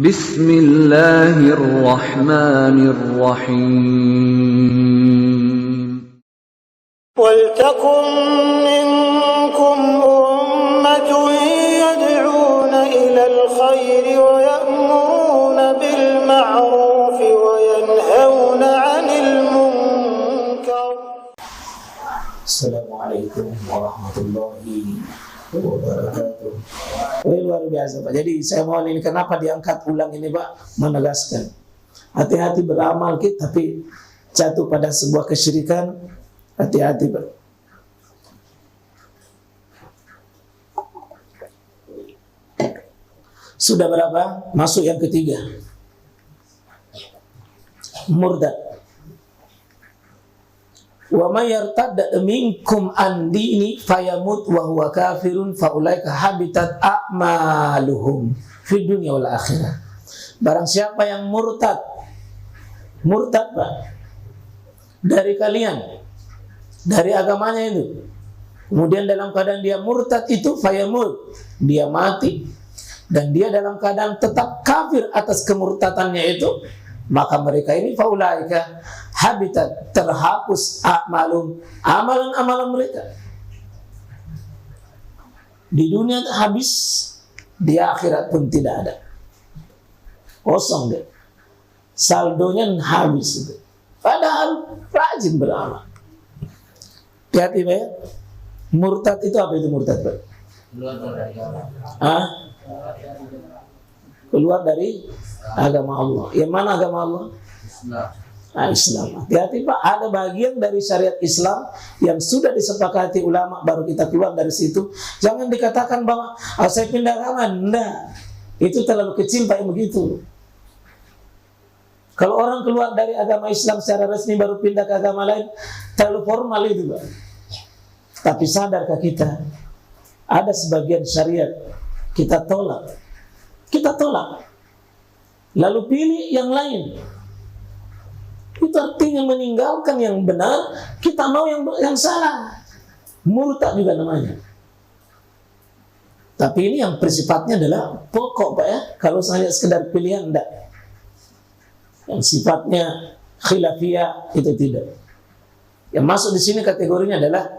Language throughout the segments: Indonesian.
Bismillahirrahmanirrahim. وَلْتَكُنْ مِنْكُمْ أُمَّةٌ يَدْعُونَ إِلَى الْخَيْرِ وَيَأْمُرُونَ بِالْمَعْرُوفِ وَيَنْهَوْنَ عَنِ الْمُنْكَرِ. Assalamualaikum warahmatullahi wabarakatuh. Luar biasa Pak. Jadi saya mohon ini kenapa diangkat ulang ini Pak, menegaskan hati-hati beramal kita tapi jatuh pada sebuah kesyirikan, hati-hati Pak. Sudah berapa? Masuk yang ketiga, murtad. Wa may yartadda minkum an dini fayamut wa huwa kafirun faulaika habitat a'maluhum fid dunya wal akhirah. Barang siapa yang murtad Pak, dari kalian, dari agamanya itu, kemudian dalam keadaan dia murtad itu, fayamut, dia mati, dan dia dalam keadaan tetap kafir atas kemurtadannya itu, maka mereka ini faulaika habitat, terhapus amalan-amalan mereka. Di dunia habis, di akhirat pun tidak ada, kosong deh, saldonya habis itu. Padahal rajin beramal. Hati-hati Pak ya. Murtad itu apa itu murtad Pak? Keluar dari agama Allah. Yang mana agama Allah? Islam. Hati-hati Pak, ada bagian dari syariat Islam yang sudah disepakati ulama baru kita keluar dari situ. Jangan dikatakan bahwa saya pindah agama. Enggak. Itu terlalu kecil Pak yang begitu. Kalau orang keluar dari agama Islam secara resmi baru pindah ke agama lain, terlalu formal itu Pak. Tapi sadarkah kita ada sebagian syariat kita tolak? Kita tolak. Lalu pilih yang lain. Itu artinya meninggalkan yang benar, kita mau yang salah. Murtad juga namanya. Tapi ini yang bersifatnya adalah pokok Pak ya. Kalau hanya sekedar pilihan, enggak. Yang sifatnya khilafiyah itu tidak. Yang masuk di sini kategorinya adalah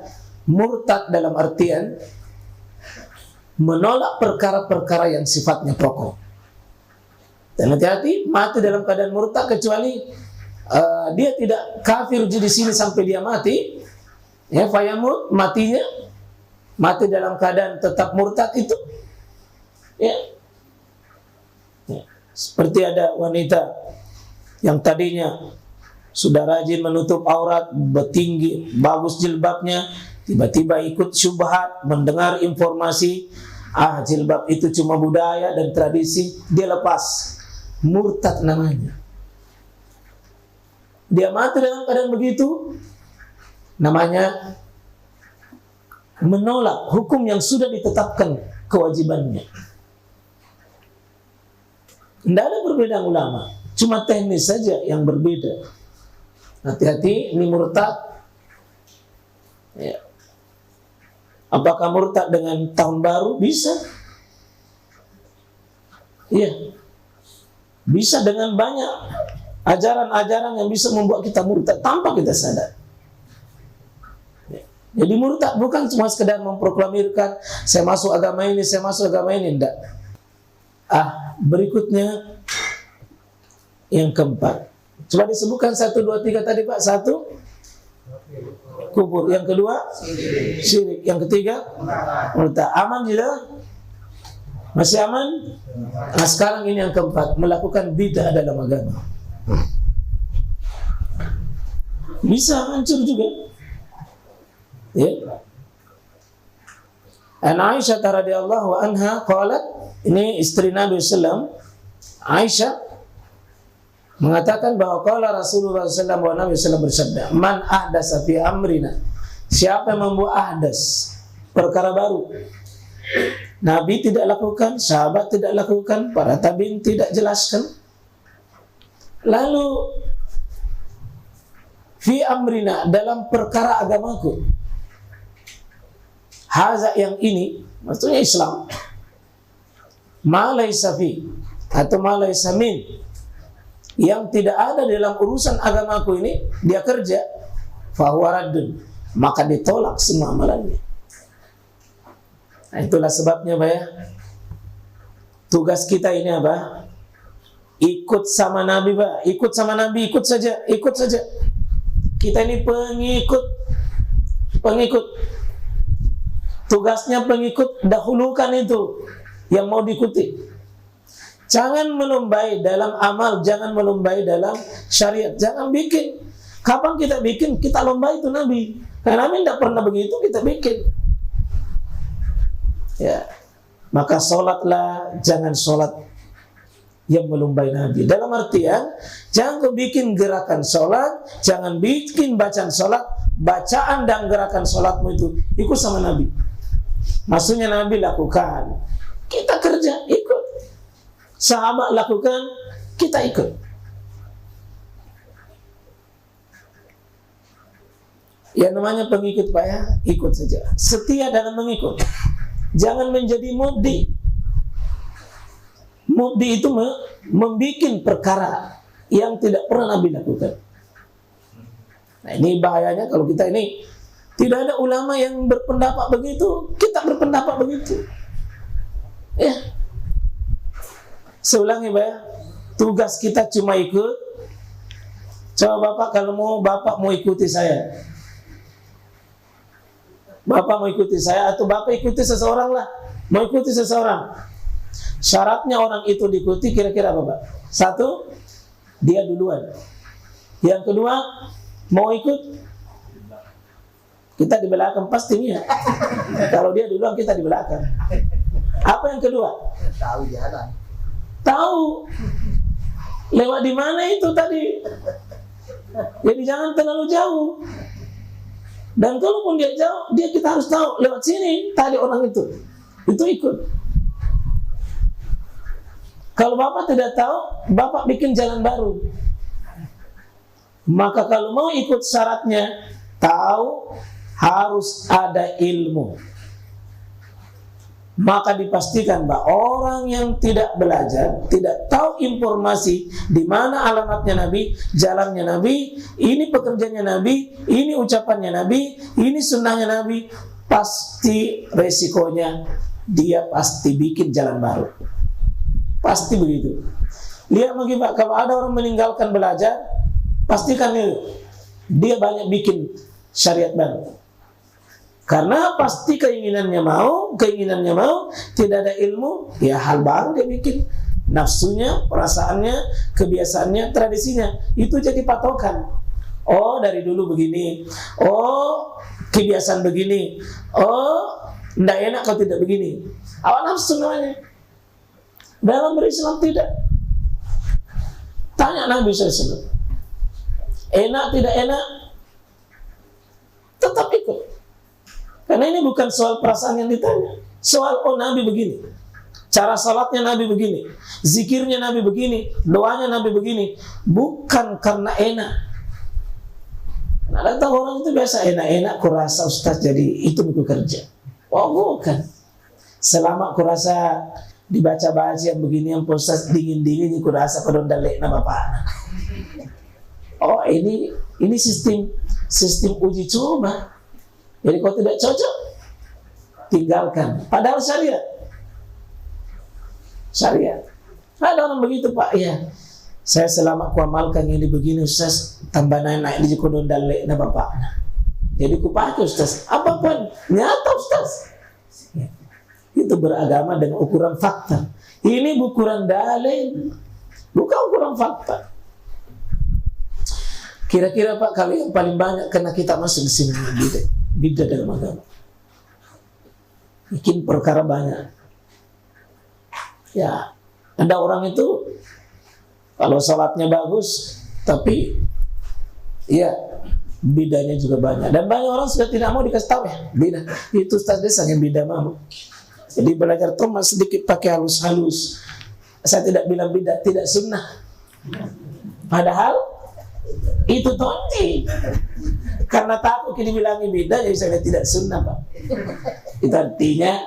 murtad dalam artian menolak perkara-perkara yang sifatnya pokok. Dan hati-hati mati dalam keadaan murtad kecuali dia tidak kafir di sini sampai dia mati, ya fayamut, matinya mati dalam keadaan tetap murtad itu, ya. Seperti ada wanita yang tadinya sudah rajin menutup aurat, bertinggi, bagus jilbabnya, tiba-tiba ikut syubhat, mendengar informasi jilbab itu cuma budaya dan tradisi, dia lepas, murtad namanya. Dia mati dalam keadaan begitu, namanya menolak hukum yang sudah ditetapkan kewajibannya. Tidak ada perbedaan ulama, cuma teknis saja yang berbeda. Hati-hati, ini murtad. Ya. Apakah murtad dengan tahun baru? Bisa. Iya. Bisa dengan banyak ajaran-ajaran yang bisa membuat kita murtad tanpa kita sadar. Jadi murtad bukan cuma sekedar memproklamirkan saya masuk agama ini, saya masuk agama ini, enggak. Berikutnya yang keempat. Coba disebutkan 1, 2, 3 tadi Pak. 1, kufur. Yang kedua, syirik. Yang ketiga, murtad. Aman tidak? Masih aman? Nah sekarang ini yang keempat, melakukan bid'ah dalam agama. Bisa hancur juga. Ya. An Aisyah radhiyallahu anha qalat, ini istri Nabi sallallahu Aisyah mengatakan bahwa qala Rasulullah sallallahu alaihi wasallam bersabda, "Man ahdasa fi amrina." Siapa yang membuat ahdas, perkara baru. Nabi tidak lakukan, sahabat tidak lakukan, para tabi'in tidak jelaskan. Lalu fi amrina, dalam perkara agamaku. Haza, yang ini, maksudnya Islam. Ma laysa fi, atau malaysa min, yang tidak ada dalam urusan agamaku ini, dia kerja, fahuwa raddun, maka ditolak semua amalannya. Nah, itulah sebabnya Pak ya, tugas kita ini apa? Ikut sama Nabi Pak, ikut sama Nabi, ikut saja. Kita ini pengikut. Tugasnya pengikut, dahulukan itu yang mau diikuti. Jangan melombai dalam amal, jangan melombai dalam syariat, jangan bikin. Kapan kita bikin, kita lomba itu Nabi. Karena Nabi tidak pernah begitu, kita bikin. Ya, maka sholatlah, jangan sholat yang melombai Nabi. Dalam artian, jangan kau bikin gerakan sholat, jangan bikin bacaan sholat, bacaan dan gerakan sholatmu itu ikut sama Nabi. Maksudnya Nabi lakukan, kita kerja, ikut. Sahabat lakukan, kita ikut. Yang namanya pengikut Pak ya, ikut saja. Setia dalam mengikut. Jangan menjadi mubdi. Mubdi itu membuat perkara yang tidak pernah Nabi lakukan. Nah, ini bahayanya kalau kita ini tidak ada ulama yang berpendapat begitu, kita berpendapat begitu. Ya. Saya ulangi Pak ya, tugas kita cuma ikut. Coba Bapak kalau Bapak mau ikuti saya, Bapak mau ikuti saya atau Bapak ikuti seseorang lah, mau ikuti seseorang. Syaratnya orang itu diikuti kira-kira apa Pak? Satu, dia duluan. Yang kedua, mau ikut, kita di belakang pastinya. Kalau dia duluan, kita di belakang. Apa yang kedua? Tahu jalan. Tahu lewat di mana itu tadi. Jadi jangan terlalu jauh. Dan kalaupun dia jauh, kita harus tahu lewat sini tadi orang itu ikut. Kalau Bapak tidak tahu, Bapak bikin jalan baru. Maka kalau mau ikut syaratnya tahu, harus ada ilmu. Maka dipastikan bahwa orang yang tidak belajar, tidak tahu informasi di mana alamatnya Nabi, jalannya Nabi, ini pekerjaannya Nabi, ini ucapannya Nabi, ini sunnahnya Nabi, pasti resikonya dia pasti bikin jalan baru. Pasti begitu. Lihat lagi Pak, kalau ada orang meninggalkan belajar, pastikan itu dia banyak bikin syariat baru. Karena pasti keinginannya mau, tidak ada ilmu, ya hal baru dia bikin. Nafsunya, perasaannya, kebiasaannya, tradisinya, itu jadi patokan. Oh dari dulu begini, oh kebiasaan begini, oh tidak enak kalau tidak begini. Awal nafsu namanya. Dalam berislam tidak. Tanya Nabi SAW, enak tidak enak, tetap ikut. Karena ini bukan soal perasaan yang ditanya. Soal, oh Nabi begini, cara salatnya Nabi begini, zikirnya Nabi begini, doanya Nabi begini. Bukan karena enak. Nah, datang orang itu biasa enak-enak, kurasa Ustaz jadi itu buku kerja. Oh bukan. Selama kurasa dibaca-baca yang begini, yang Ustaz dingin-dingin, kurasa kodon dalek nama Bapak. Oh ini sistem uji coba. Jadi kalau tidak cocok, tinggalkan. Padahal syariat. Ada orang begitu Pak, ya. Saya selama kuamalkan ini begini Ustaz, tambah naik di kodon dalek na Bapak. Jadi kupakai Ustaz. Apapun nyata Ustaz. Ya. Itu beragama dengan ukuran fakta. Ini ukuran dalil, bukan ukuran fakta. Kira-kira Pak, kalau yang paling banyak karena kita masuk di sini bid'ah dalam agama. Bikin perkara banyak. Ya, ada orang itu kalau sholatnya bagus, tapi ya bid'ahnya juga banyak. Dan banyak orang sudah tidak mau dikasih tahu ya bid'ah. Itu Ustaz desa yang bid'ah mau. Jadi belajar Thomas sedikit pakai halus-halus. Saya tidak bilang bid'ah, tidak sunnah. Padahal itu tonti. Karena takut kini bilangi beda, jadi saya tidak sunnah Pak. Itu artinya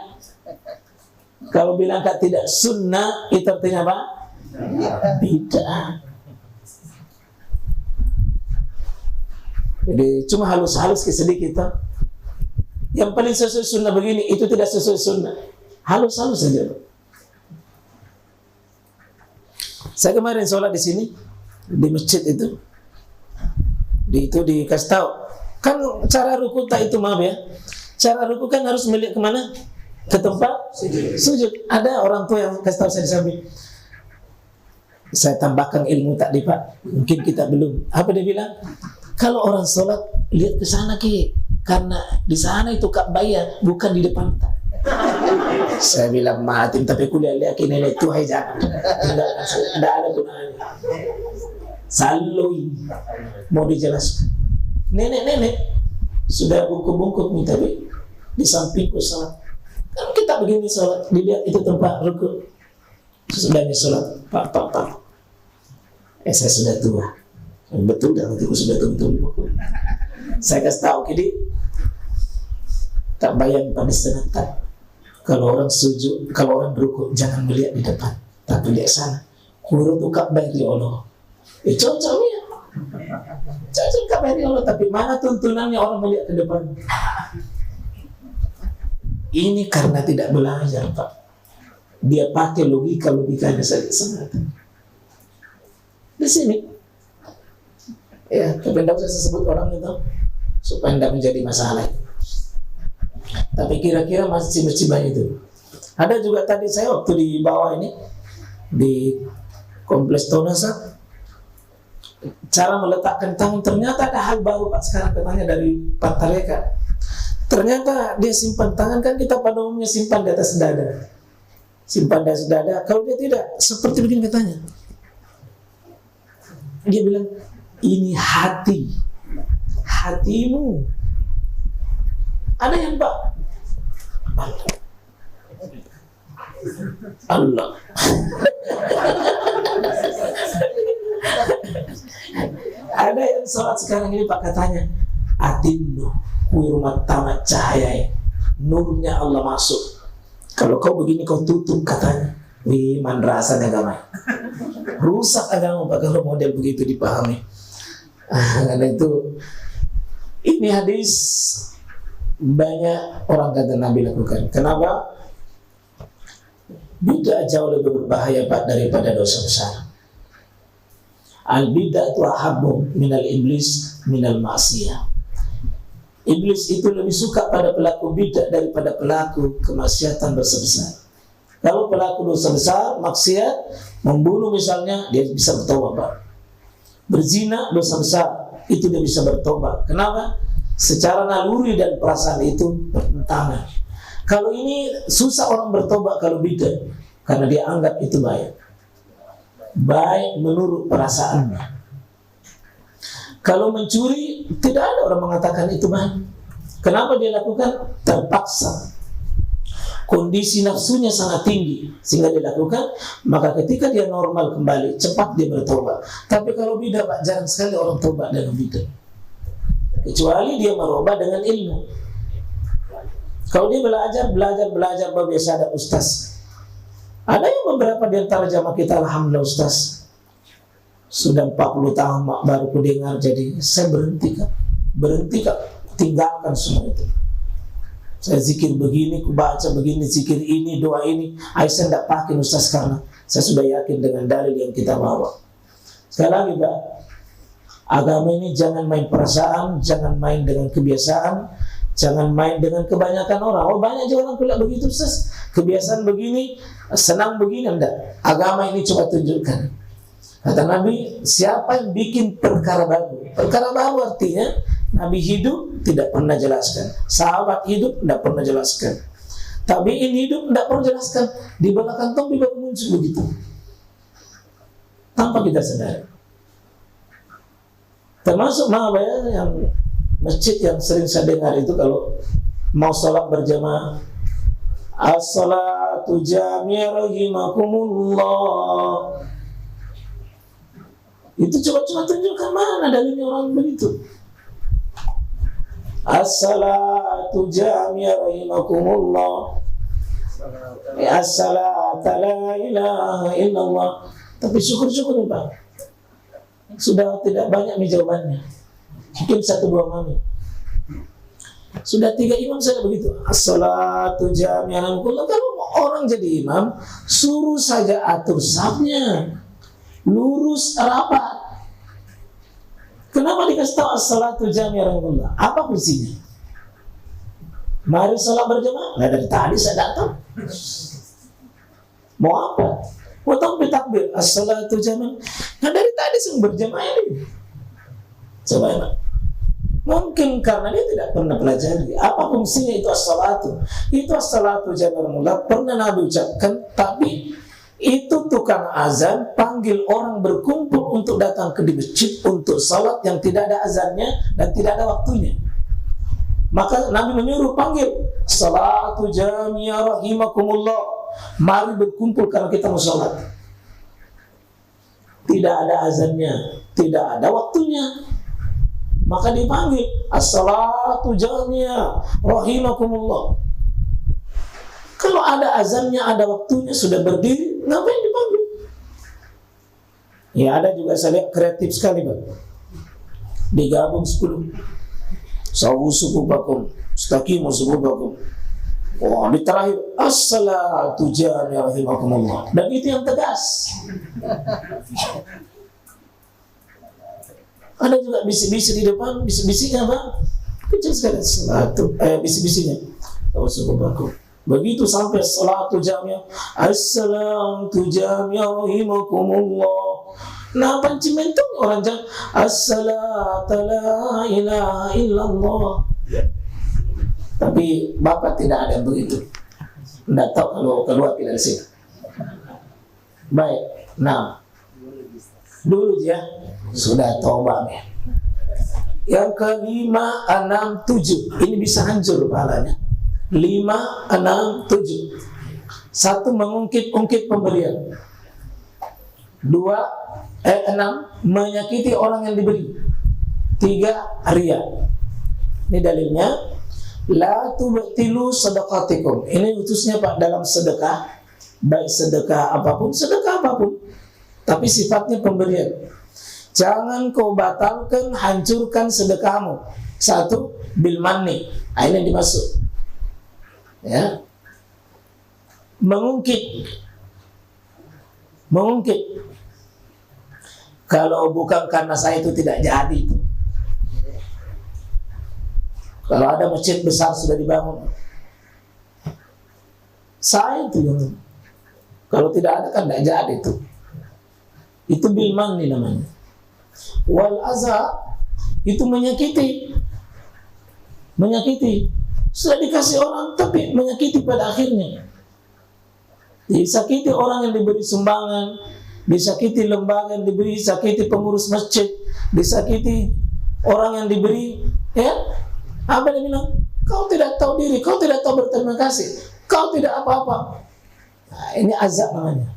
kalau bilang tidak sunnah, itu artinya apa? Bid'ah. Jadi cuma halus-halus sedikit. Yang paling sesuai sunnah begini, itu tidak sesuai sunnah. Halus-halus saja. Saya kemarin sholat di sini, di masjid itu dikasih tahu. Kan cara ruku tak itu, maaf ya. Cara ruku kan harus melihat kemana? Ke tempat sujud. Ada orang tua yang kasih tahu saya di samping. Saya tambahkan ilmu tadi, Pak. Mungkin kita belum. Apa dia bilang? Kalau orang sholat lihat ke sana Ki, karena di sana itu Ka'bah, bukan di depan. Saya bilang mati, tapi kuliah lihat ini itu aja. Tidak ada gunanya. Salui mau dijelaskan. Nenek sudah bungkuk-bungkuk nih, tapi di sampingku sholat. Kan kita begini sholat, dilihat itu tempat rukuk. Sesudahnya sholat, Pak. Saya sudah tua. Betul dah, nanti aku sudah tua. Saya kasih tahu, jadi tak bayang pada senatak. Kalau orang sujud, kalau orang berukuk, jangan melihat di depan, tapi lihat sana. Kurut ukak baik ya Allah. Cocoknya. Cocok Ka'bah ya Allah, tapi mana tuntunannya orang melihat ke depan? Ini karena tidak belajar, Pak. Dia pakai logikanya saja semata. Di sini. Ya, tapi tidak usah sebut orang itu supaya tidak menjadi masalah. Tapi kira-kira masjid-masjid itu. Ada juga tadi saya waktu di bawah ini di Kompleks Tonasa, cara meletakkan tangan, ternyata ada hal baru Pak sekarang katanya dari Pak Tareka. Ternyata dia simpan tangan, kan kita pada umumnya simpan di atas dada. Simpan di atas dada. Kalau dia tidak, seperti begini katanya. Dia bilang, ini hati. Hatimu. Ada yang Pak. Allah. Ada yang sholat sekarang ini Pak katanya, Atinno kuirumat tamat cahaya, nurnya Allah masuk. Kalau kau begini kau tutup katanya. Wih, mandrasanya agama. Rusak agama Pak kalau model begitu dipahami. Karena itu ini hadis banyak orang kata Nabi lakukan. Kenapa? Bid'ah jauh lebih berbahaya Pak daripada dosa besar. Al-bid'atu ahabbu minal iblis minal ma'siyah. Iblis itu lebih suka pada pelaku bid'ah daripada pelaku kemaksiatan dosa besar. Kalau pelaku dosa besar, maksiat, membunuh misalnya, dia bisa bertobat Pak. Berzina dosa besar, itu dia bisa bertobat. Kenapa? Secara naluri dan perasaan itu bertentangan. Kalau ini susah orang bertobat kalau bid'ah, karena dia anggap itu baik menurut perasaannya. Kalau mencuri, tidak ada orang mengatakan itu baik. Kenapa dia lakukan? Terpaksa. Kondisi nafsunya sangat tinggi sehingga dia lakukan. Maka ketika dia normal kembali, cepat dia bertobat. Tapi kalau bid'ah Pak, jarang sekali orang tobat dengan bid'ah, kecuali dia merubah dengan ilmu. Kalau dia belajar baru biasa ada ustaz. Ada yang beberapa di antara jamaah kita, alhamdulillah ustaz, sudah 40 tahun baru ku dengar, jadi saya berhenti kak, tinggalkan semua itu. Saya zikir begini, ku baca begini, zikir ini, doa ini, saya tidak pakai ustaz karena saya sudah yakin dengan dalil yang kita bawa. Sekali lagi Pak, agama ini jangan main perasaan, jangan main dengan kebiasaan, jangan main dengan kebanyakan orang. Oh banyak juga orang kuliah begitu ustaz, kebiasaan begini, senang begini, enggak. Agama ini coba tunjukkan. Kata Nabi, siapa yang bikin perkara baru? Perkara baru artinya Nabi hidup tidak pernah jelaskan, sahabat hidup tidak pernah jelaskan, tabi'in hidup tidak pernah jelaskan, di belakang topi baru muncul begitu, tanpa kita sadari. Termasuk yang masjid yang sering saya dengar itu kalau mau sholat berjamaah, as-salatu jami'ah rahimakumullah. Itu coba tunjukkan mana dalilnya orang begitu. As-salatu jami'ah rahimakumullah. As-salatu la ilaha illallah. Tapi syukur-syukur nih Pak, sudah tidak banyak nih jawabannya. Mungkin 1-2 menit. Sudah 3 imam saya begitu. As-salatu jami'an. Kalau orang jadi imam, suruh saja atur safnya, lurus rapat. Kenapa dikasih tahu as-salatu jami'an? Apa fungsinya? Mari salat berjamaah. Nah, dari tadi saya datang. Mau apa? Mau tahu takbir as-salatu jami'an. Nah, dari tadi saya berjamaah ini. Coba ya, Pak. Mungkin karena dia tidak pernah pelajari apa fungsinya itu as-salatu. Itu as-salatu jami'an pernah Nabi ucapkan, tapi itu tukang azan panggil orang berkumpul untuk datang ke di masjid untuk salat yang tidak ada azannya dan tidak ada waktunya. Maka Nabi menyuruh panggil salatu jami'ah rahimakumullah. Mari berkumpul karena kita mau salat. Tidak ada azannya, tidak ada waktunya. Maka dipanggil as-salatu jami'ah rahimakumullah. Kalau ada azannya, ada waktunya, sudah berdiri, ngapain dipanggil? Ya ada juga saya lihat kreatif sekali Pak. Digabung 10. Sawu sububakum, staqimu sububakum. Oh, di terakhir as-salatu jami'ah rahimakumullah. Dan itu yang tegas. Ada juga bisik-bisik di depan, bisik-bisiknya Pak. Kecil sekali salatu, bisik-bisiknya. Sawu sububakum. Begitu sampai salatu jami'ah, as-salatu jami'ah rahimakumullah. Nah, pancimentung orang jangan as-salatu la ilaha illallah. Tapi Bapak tidak ada yang begitu. Tidak tahu kalau keluar tidak sih. Baik, nah dulu ya sudah tobat ya. Yang kelima, 6, 7 ini bisa hancur pahalanya. 5, 6, 7. 1 mengungkit-ungkit pemberian. 6 menyakiti orang yang diberi. 3 riya. Ini dalilnya la tubtilu sadaqatikum. Ini khususnya Pak dalam sedekah, baik sedekah apapun, tapi sifatnya pemberian. Jangan kau batalkan, hancurkan sedekahmu. 1 bil manni. Nah, ini dimaksud. Ya. Mengungkit. Kalau bukan karena saya itu tidak jadi itu. Kalau ada masjid besar sudah dibangun, saya itu yang, kalau tidak ada kan tidak jadi itu. Itu bil manni namanya. Wal aza itu menyakiti. Sudah dikasih orang tapi menyakiti pada akhirnya. Disakiti orang yang diberi sumbangan, disakiti lembaga yang diberi, disakiti pengurus masjid, disakiti orang yang diberi, ya. Apa dia bilang? Kau tidak tahu diri, kau tidak tahu berterima kasih, kau tidak apa-apa. Nah, ini azab namanya.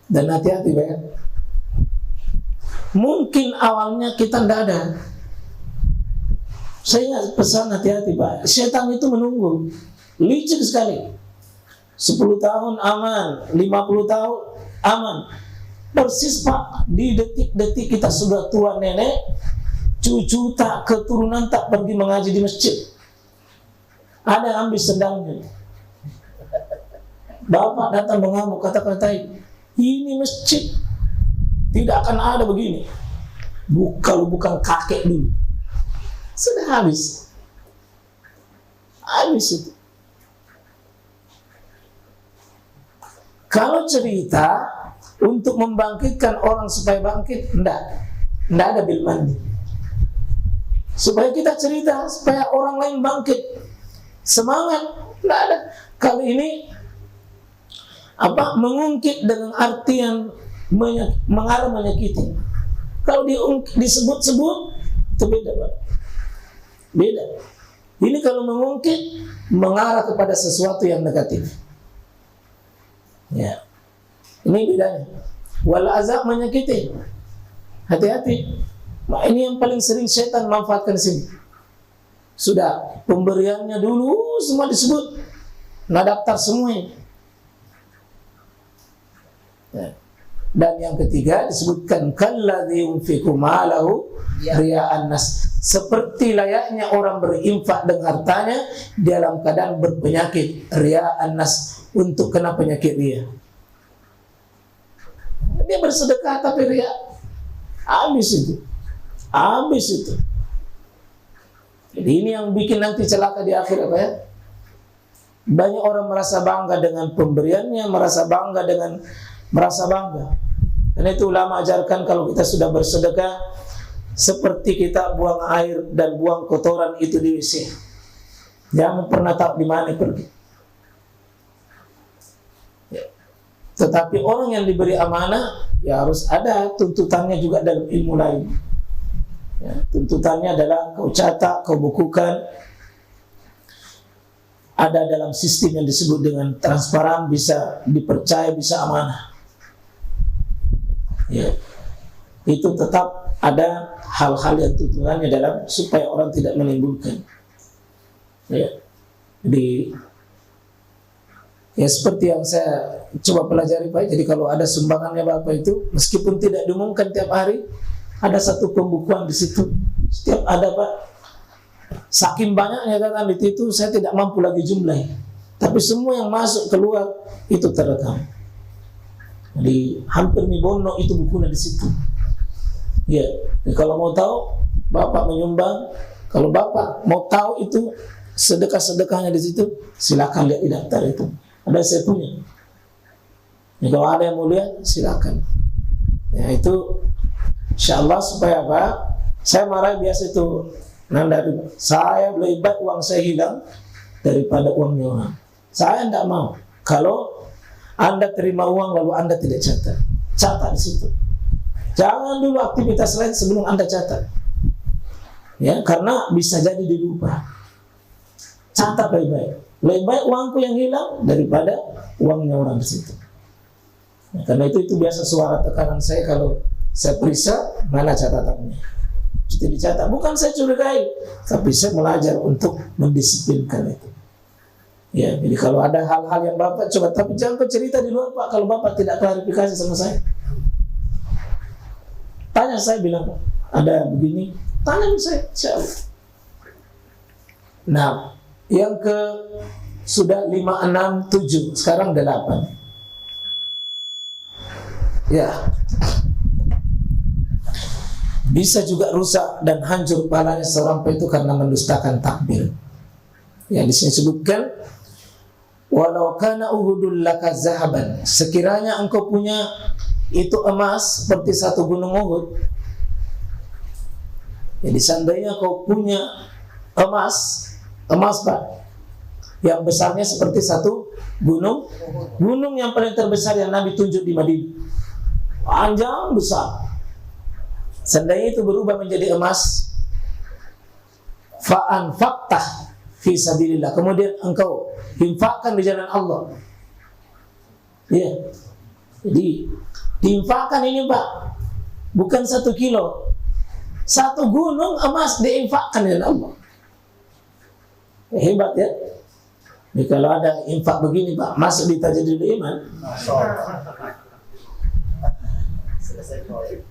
Dan hati-hati Pak. Mungkin awalnya kita tidak ada. Saya pesan hati-hati Pak. Setan itu menunggu. Licik sekali. 10 tahun aman, 50 tahun aman. Persis Pak, di detik-detik kita sudah tua nenek, cucu tak, keturunan tak pergi mengaji di masjid. Ada yang ambil sendalnya. Bapak datang mengamuk, kata-katain, ini masjid tidak akan ada begini. Kalau bukan kakek dulu. Sudah habis. Habis itu. Kalau cerita untuk membangkitkan orang supaya bangkit, enggak ada bil mandi. Supaya kita cerita, supaya orang lain bangkit, semangat, enggak ada. Kali ini mengungkit dengan artian mengarah menyakiti. Kalau disebut-sebut itu beda Pak. Beda. Ini kalau mengungkit mengarah kepada sesuatu yang negatif. Ya. Ini bedanya. Wal azab menyakiti. Hati-hati. Nah, ini yang paling sering setan manfaatkan di sini. Sudah pemberiannya dulu semua disebut. Nah, daftar semuanya. Ya. Dan yang ketiga disebutkan kalladzi yunfiqu malahu riya'an nas, seperti layaknya orang berinfak dengan hartanya dalam keadaan berpenyakit riya'an nas, untuk kena penyakit riya. Dia bersedekah tapi riya, habis itu. Jadi ini yang bikin nanti celaka di akhir apa ya? Banyak orang merasa bangga dengan pemberiannya, merasa bangga. Karena itu ulama ajarkan kalau kita sudah bersedekah, seperti kita buang air dan buang kotoran itu di WC. Jangan pernah tahu di mana pergi. Ya. Tetapi orang yang diberi amanah, ya harus ada tuntutannya juga dalam ilmu lain. Ya, tuntutannya adalah kau catat, kau bukukan, ada dalam sistem yang disebut dengan transparan, bisa dipercaya, bisa amanah. Ya, itu tetap ada hal-hal yang tuntutannya dalam supaya orang tidak menimbulkan. Ya, jadi ya seperti yang saya coba pelajari Pak. Jadi kalau ada sumbangannya Bapak itu, meskipun tidak diumumkan tiap hari, ada satu pembukuan di situ. Setiap ada Pak. Saking banyaknya kan itu saya tidak mampu lagi jumlahnya. Tapi semua yang masuk keluar itu terekam. Jadi hampir mibono itu bukunya di situ. Ya, jadi kalau mau tahu Bapak menyumbang, kalau Bapak mau tahu itu sedekah-sedekahnya di situ, silakan lihat di daftar itu. Ada saya punya. Ya, kalau ada yang mau lihat silakan. Ya itu insyaallah supaya apa? Saya marah biasa itu. Nah, dari saya lebih baik uang saya hilang daripada uangnya orang. Saya tidak mau. Kalau Anda terima uang lalu Anda tidak catat di situ. Jangan dulu aktivitas lain sebelum Anda catat. Ya, karena bisa jadi dilupa. Catat baik-baik. Lebih baik uangku yang hilang daripada uangnya orang di situ. Ya, karena itu biasa suara tekanan saya kalau saya periksa mana catatannya. Mesti dicatat. Bukan saya curigai, tapi saya belajar untuk mendisiplinkan itu. Ya, jadi kalau ada hal-hal yang Bapak coba, tapi jangan cerita di luar Pak kalau Bapak tidak klarifikasi sama saya. Tanya saya, bilang ada begini, tanya saya, insyaallah. Nah, yang ke sudah 5, 6, 7, sekarang 8. Ya. Bisa juga rusak dan hancur pahalanya seorang itu karena mendustakan takbir. Ya, di sini sebutkan walau kana uhudul laka zahaban, sekiranya engkau punya itu emas seperti satu gunung Uhud. Jadi seandainya kau punya emas Pak, yang besarnya seperti satu gunung yang paling terbesar yang Nabi tunjuk di Madinah, panjang besar. Seandainya itu berubah menjadi emas, fa'anfaqtah fi sabilillah, kemudian engkau infakkan di jalan Allah. Ya. Jadi diinfakkan ini Pak, bukan 1 kilo, 1 gunung emas diinfakkan di jalan Allah. Hebat ya. Jadi kalau ada infak begini Pak, masuk di Tajidul Iman.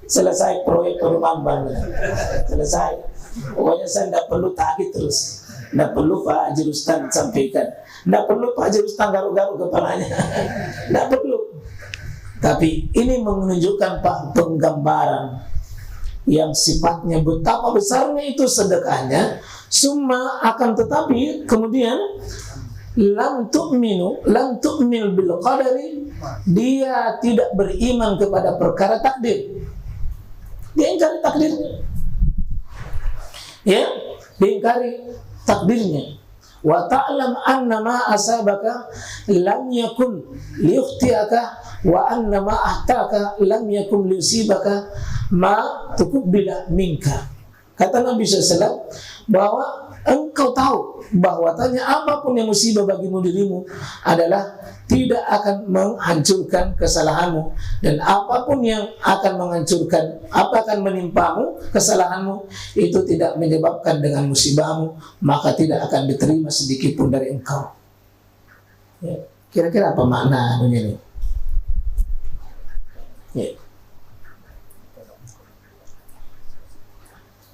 Selesai proyek perumahan bangun. Selesai. Pokoknya saya tidak perlu tagih terus. Tidak perlu Pak Haji Rustan sampaikan. Tidak perlu Pak Haji Rustan garuk-garuk kepalanya. Tidak perlu. Tapi ini menunjukkan Pak penggambaran yang sifatnya betapa besarnya itu sedekahnya. Summa akan tetapi kemudian lam tu'mil bil qadari, dia tidak beriman kepada perkara takdir. Dia ingkari takdirnya. Ya, diingkari takdirnya. Wa ta'lam anna ma asabaka lam yakun liyukhti'aka wa anna ma ahtaka lam yakun liyusibaka ma tuqbila minka. Kata Nabi SAW bahwa engkau tahu bahwa tanya apapun yang musibah bagimu dirimu adalah tidak akan menghancurkan kesalahanmu, dan apapun yang akan menghancurkan, apa akan menimpamu kesalahanmu itu tidak menyebabkan dengan musibahmu, maka tidak akan diterima sedikit pun dari engkau. Ya, kira-kira apa makna ini? Ya.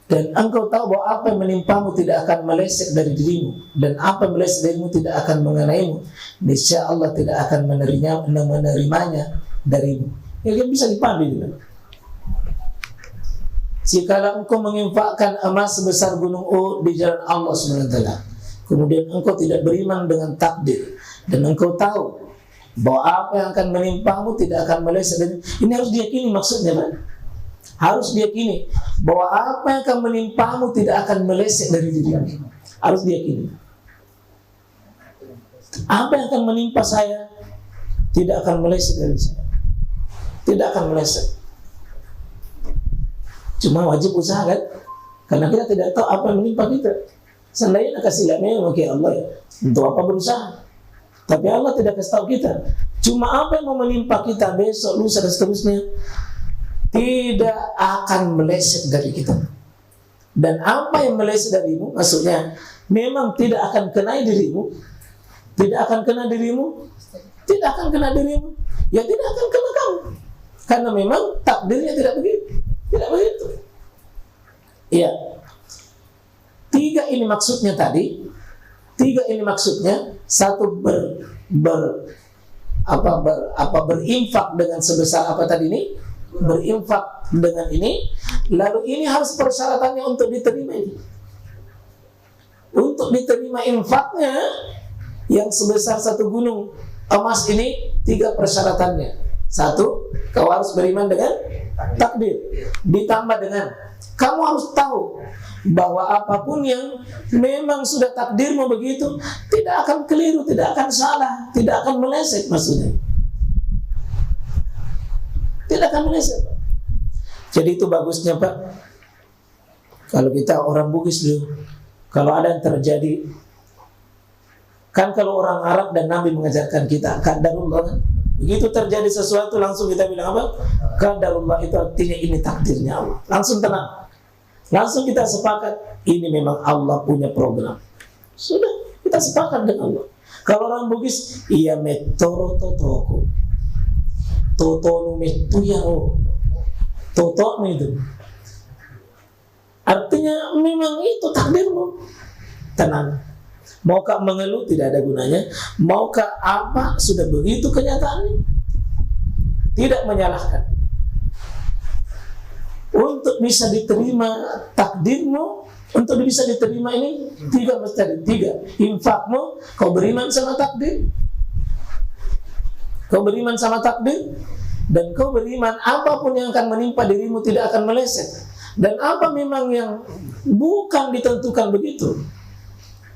Dan engkau tahu bahwa apa yang menimpamu tidak akan meleset dari dirimu, dan apa yang meleset darimu tidak akan mengenaimu. Niscaya Allah tidak akan menerimanya darimu. Ya, dia bisa dipahami juga. Jikalau engkau menginfakkan emas sebesar gunung Uhud di jalan Allah SWT, kemudian engkau tidak beriman dengan takdir, dan engkau tahu bahwa apa yang akan menimpamu tidak akan meleset dari, ini harus diyakini maksudnya, Pak. Harus diyakini bahwa apa yang akan menimpamu tidak akan meleset dari dirimu. Harus diyakini. Apa yang akan menimpa saya tidak akan meleset dari saya. Tidak akan meleset. Cuma wajib usaha kan? Karena kita tidak tahu apa yang menimpa kita. Seandainya kasih lamanya mungkin Allah ya. Untuk apa berusaha? Tapi Allah tidak kasih tahu kita. Cuma apa yang mau menimpa kita besok, lusa dan seterusnya tidak akan meleset dari kita. Dan apa yang meleset darimu, maksudnya memang tidak akan kena dirimu, tidak akan kena dirimu, tidak akan kena dirimu, ya tidak akan kena kamu. Karena memang takdirnya tidak begitu, tidak begitu. Iya. Tiga ini maksudnya tadi. Tiga ini maksudnya, satu berinfak dengan sebesar apa tadi ini? Berinfak dengan ini, lalu ini harus persyaratannya untuk diterima ini. Untuk diterima infaknya yang sebesar satu gunung emas ini, tiga persyaratannya. Satu, kau harus beriman dengan takdir. Ditambah dengan kamu harus tahu bahwa apapun yang memang sudah takdirmu begitu, tidak akan keliru, tidak akan salah, tidak akan meleset maksudnya. Tidak akan meleset, Pak. Jadi itu bagusnya, Pak. Kalau kita orang Bugis dulu, kalau ada yang terjadi, kan kalau orang Arab dan Nabi mengajarkan kita qadarullah, kan? Begitu terjadi sesuatu langsung kita bilang apa? Qadarullah, itu artinya ini takdirnya Allah. Langsung tenang. Langsung kita sepakat, ini memang Allah punya program. Sudah, kita sepakat dengan Allah. Kalau orang Bugis, iya metoro totoko. Totonu metuyaro. Totonu itu. Artinya memang itu takdirmu. Tenang. Maukah mengeluh tidak ada gunanya. Maukah apa sudah begitu kenyataannya. Tidak menyalahkan. Untuk bisa diterima takdirmu, untuk bisa diterima ini tiga mesti tiga. Infakmu, kau beriman sama takdir. Kau beriman sama takdir, dan kau beriman apapun yang akan menimpa dirimu tidak akan meleset. Dan apa memang yang bukan ditentukan begitu.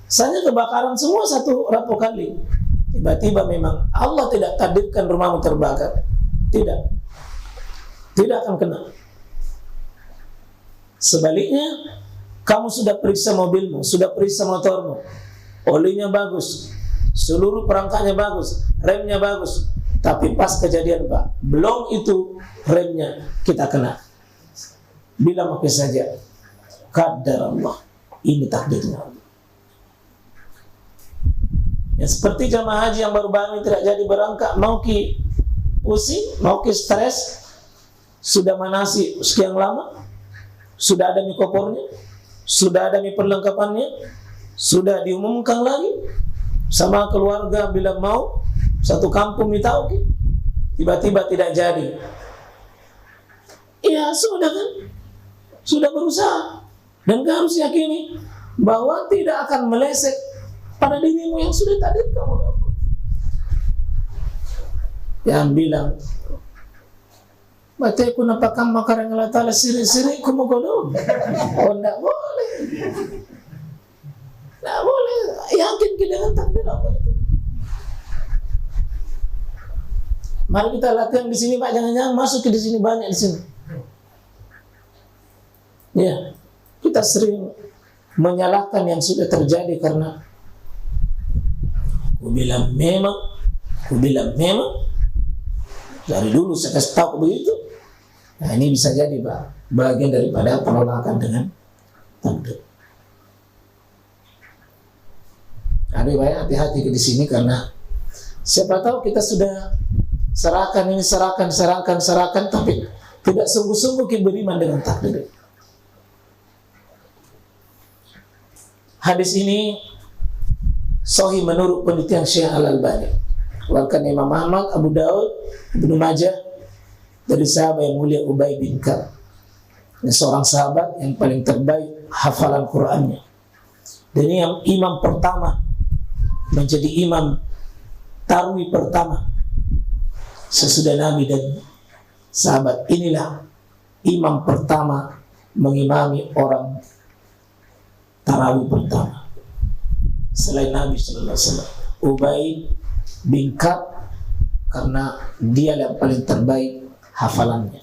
Misalnya kebakaran semua satu rapuh kali, tiba-tiba memang Allah tidak takdirkan rumahmu terbakar. Tidak. Tidak akan kena. Sebaliknya, kamu sudah periksa mobilmu, sudah periksa motormu, olinya bagus, seluruh perangkatnya bagus, remnya bagus, tapi pas kejadian, Pak, belum itu remnya kita kena. Bilang oke saja, qadar Allah, ini takdirnya Allah. Ya, seperti jamaah haji yang baru-baru tidak jadi berangkat, mau ki pusing, mau ki stres, sudah manasi sekian lama, sudah ada kopornya, sudah ada perlengkapannya, sudah diumumkan lagi sama keluarga bila mau satu kampung tahu, tiba-tiba tidak jadi. Ya sudah kan, sudah berusaha, dan kau harus yakini bahwa tidak akan meleset pada dirimu yang sudah takdir kamu. Yang bilang, baca aku nampakkan makanan Allah Ta'ala siri-siri kumugodong. Oh, tidak boleh. Tidak boleh. Yakin kita dengan takdir apa itu. Mari kita latihan di sini, Pak. Jangan-jangan masuk ke di sini, banyak di sini. Ya, kita sering menyalahkan yang sudah terjadi karena aku bilang memang dari dulu saya kasih tahu begitu. Nah, ini bisa jadi, Pak, bagian daripada penolakan dengan takdir. Ada banyak hati-hati di sini karena siapa tahu kita sudah serahkan ini, serahkan, tapi tidak sungguh-sungguh kita beriman dengan takdir. Hadis ini sahih menurut penelitian Syekh Al-Albani. Bahkan Imam Ahmad, Abu Daud, Ibnu Majah dari sahabat yang mulia Ubay bin Ka'ab. Ini seorang sahabat yang paling terbaik hafalan Qur'annya. Dan ini yang imam pertama, menjadi imam tarawih pertama sesudah Nabi dan sahabat. Inilah imam pertama mengimami orang tarawih pertama selain Nabi sallallahu alaihi wasallam, Ubay bin Ka'ab, karena dia yang paling terbaik hafalannya.